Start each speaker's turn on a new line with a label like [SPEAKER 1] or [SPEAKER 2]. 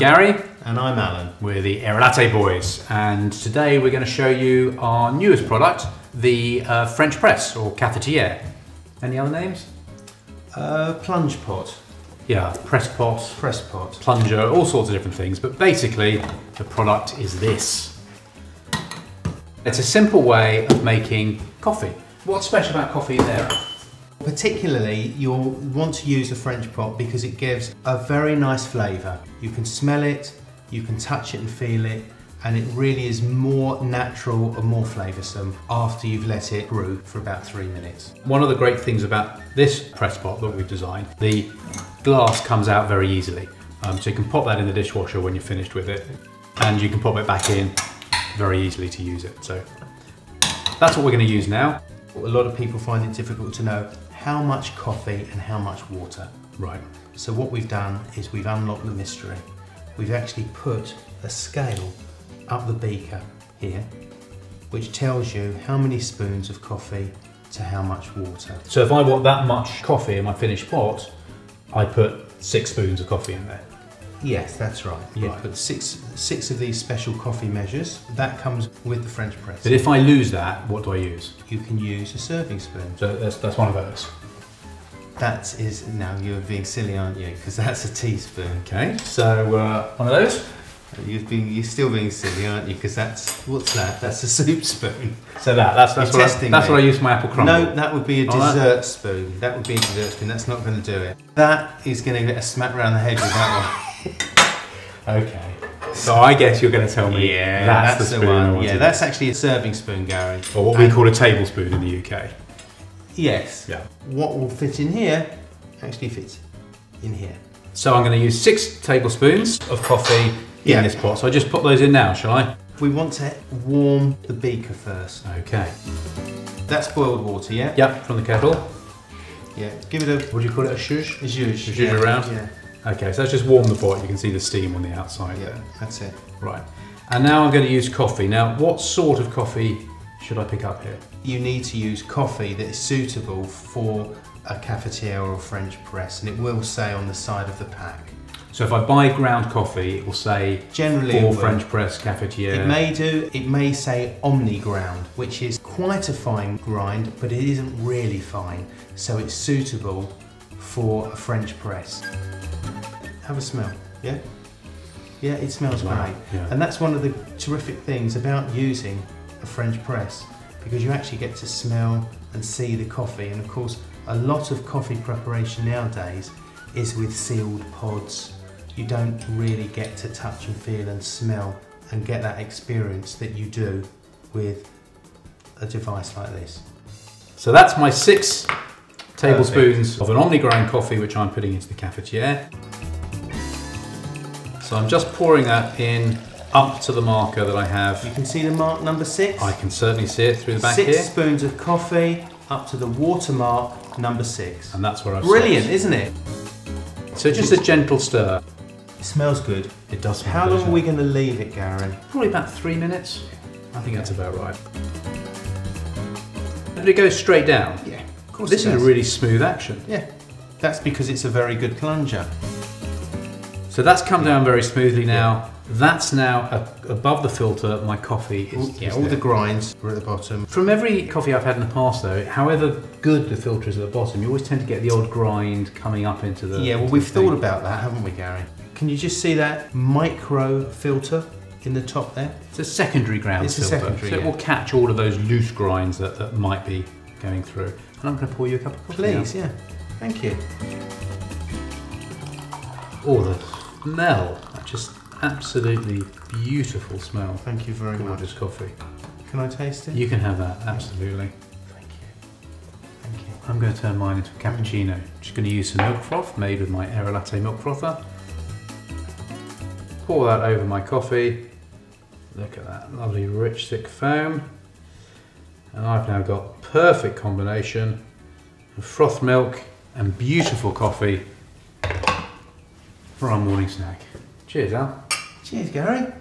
[SPEAKER 1] Gary.
[SPEAKER 2] And I'm Alan.
[SPEAKER 1] We're the Aerolatte boys, and today we're going to show you our newest product, the French press, or cafetiere. Any other names?
[SPEAKER 2] Plunge pot.
[SPEAKER 1] Yeah, press pot.
[SPEAKER 2] Press pot.
[SPEAKER 1] Plunger, all sorts of different things, but basically the product is this. It's a simple way of making coffee. What's special about coffee there?
[SPEAKER 2] Particularly, you'll want to use the French pot because it gives a very nice flavour. You can smell it, you can touch it and feel it, and it really is more natural and more flavoursome after you've let it brew for about 3 minutes.
[SPEAKER 1] One of the great things about this press pot that we've designed, the glass comes out very easily. So you can pop that in the dishwasher when you're finished with it, and you can pop it back in very easily to use it. So that's what we're going to use now.
[SPEAKER 2] A lot of people find it difficult to know how much coffee and how much water.
[SPEAKER 1] Right.
[SPEAKER 2] So what we've done is we've unlocked the mystery. We've actually put a scale up the beaker here, which tells you how many spoons of coffee to how much water.
[SPEAKER 1] So if I want that much coffee in my finished pot, I put 6 spoons of coffee in there.
[SPEAKER 2] Yes, that's right. You
[SPEAKER 1] Right.
[SPEAKER 2] put six of these special coffee measures. That comes with the French press.
[SPEAKER 1] But if I lose that, what do I use?
[SPEAKER 2] You can use a serving spoon.
[SPEAKER 1] So that's one of those.
[SPEAKER 2] That is, now you're being silly, aren't you? Because that's a teaspoon.
[SPEAKER 1] Okay, so one of those.
[SPEAKER 2] You're still being silly, aren't you? Because what's that? That's a soup spoon.
[SPEAKER 1] So that's what I use for my apple crumble.
[SPEAKER 2] No, that would be a dessert spoon. That would be a dessert spoon. That's not going to do it. That is going to get a smack round the head with that one.
[SPEAKER 1] Okay. So I guess you're going to tell me that's the spoon I wanted.
[SPEAKER 2] Yeah, that's actually a serving spoon, Gary.
[SPEAKER 1] Or what we call a tablespoon in the UK.
[SPEAKER 2] Yes.
[SPEAKER 1] Yeah.
[SPEAKER 2] What will fit in here actually fits in here.
[SPEAKER 1] So I'm going to use 6 tablespoons of coffee in this pot. So I just put those in now, shall I?
[SPEAKER 2] We want to warm the beaker first.
[SPEAKER 1] Okay.
[SPEAKER 2] That's boiled water, yeah?
[SPEAKER 1] Yep, from the kettle.
[SPEAKER 2] Yeah. Give it a...
[SPEAKER 1] What do you call it? A zhuzh?
[SPEAKER 2] A zhuzh.
[SPEAKER 1] A zhuzh around?
[SPEAKER 2] Yeah.
[SPEAKER 1] Okay, so let's just warm the pot. You can see the steam on the outside
[SPEAKER 2] Yeah,
[SPEAKER 1] there.
[SPEAKER 2] that's it.
[SPEAKER 1] Right. And now I'm going to use coffee. Now, what sort of coffee should I pick up here?
[SPEAKER 2] You need to use coffee that is suitable for a cafetiere or a French press, and it will say on the side of the pack.
[SPEAKER 1] So if I buy ground coffee, it will say
[SPEAKER 2] generally
[SPEAKER 1] for French press cafetiere.
[SPEAKER 2] It may say omni ground, which is quite a fine grind, but it isn't really fine. So it's suitable for a French press. Have a smell, yeah? Yeah, it smells great.
[SPEAKER 1] Yeah.
[SPEAKER 2] And that's one of the terrific things about using a French press, because you actually get to smell and see the coffee. And of course, a lot of coffee preparation nowadays is with sealed pods. You don't really get to touch and feel and smell and get that experience that you do with a device like this.
[SPEAKER 1] So that's my 6 tablespoons of an omni-grind coffee, which I'm putting into the cafetiere. So I'm just pouring that in up to the marker that I have.
[SPEAKER 2] You can see the mark number 6?
[SPEAKER 1] I can certainly see it through the back here.
[SPEAKER 2] 6 spoons of coffee up to the watermark number 6.
[SPEAKER 1] And that's where I've
[SPEAKER 2] Brilliant,
[SPEAKER 1] stopped.
[SPEAKER 2] isn't it?
[SPEAKER 1] So just a gentle stir.
[SPEAKER 2] It smells good.
[SPEAKER 1] It does smell
[SPEAKER 2] How
[SPEAKER 1] good,
[SPEAKER 2] long are we going to leave it, Garen?
[SPEAKER 1] Probably about 3 minutes. I think that's about right. Did it go straight down?
[SPEAKER 2] Yeah, of course.
[SPEAKER 1] This is a really smooth action.
[SPEAKER 2] Yeah, that's because it's a very good plunger.
[SPEAKER 1] So that's come down very smoothly now. That's now above the filter. My coffee is
[SPEAKER 2] all the grinds are at the bottom.
[SPEAKER 1] From every coffee I've had in the past though, however good the filter is at the bottom, you always tend to get the odd grind coming up into the...
[SPEAKER 2] Yeah, well we've thought about that, haven't we, Gary? Can you just see that micro filter in the top there?
[SPEAKER 1] It's a secondary ground filter.
[SPEAKER 2] It's a secondary,
[SPEAKER 1] so it will catch all of those loose grinds that might be going through. And I'm going to pour you a cup of coffee.
[SPEAKER 2] Please,
[SPEAKER 1] now.
[SPEAKER 2] yeah. Thank you.
[SPEAKER 1] Oh, the smell. That just absolutely beautiful smell.
[SPEAKER 2] Thank you very much.
[SPEAKER 1] Gorgeous coffee.
[SPEAKER 2] Can I taste it?
[SPEAKER 1] You can have that, absolutely.
[SPEAKER 2] Thank you. Thank you.
[SPEAKER 1] I'm going to turn mine into a cappuccino. Just going to use some milk froth made with my Aerolatte milk frother. Pour that over my coffee. Look at that lovely rich thick foam. And I've now got a perfect combination of frothed milk and beautiful coffee for our morning snack. Cheers, Al.
[SPEAKER 2] Cheers, Gary.